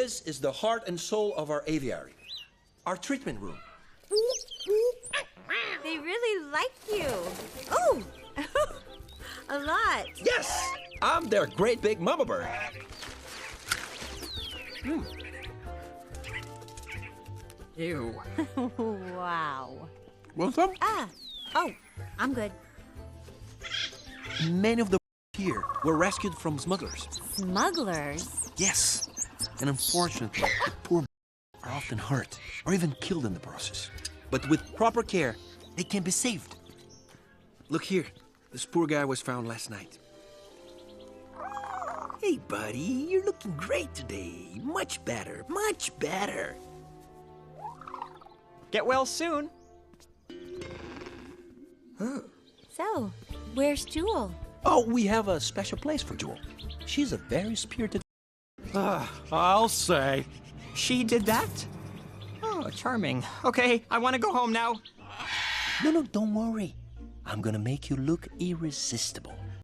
This is the heart and soul of our aviary, our treatment room. They really like you. Oh, a lot. Yes, I'm their great big mama bird. Ew. Wow. Want some? Oh, I'm good. Many of the here were rescued from smugglers. Smugglers? Yes, and unfortunately, the poor are often hurt or even killed in the process. But with proper care, they can be saved. Look here, this poor guy was found last night. Hey, buddy, you're looking great today. Much better, much better. Get well soon. So, where's Jewel? Oh, we have a special place for Jewel. She's a very spirited... I'll say. She did that? Oh, charming. Okay, I want to go home now. No, don't worry. I'm gonna make you look irresistible.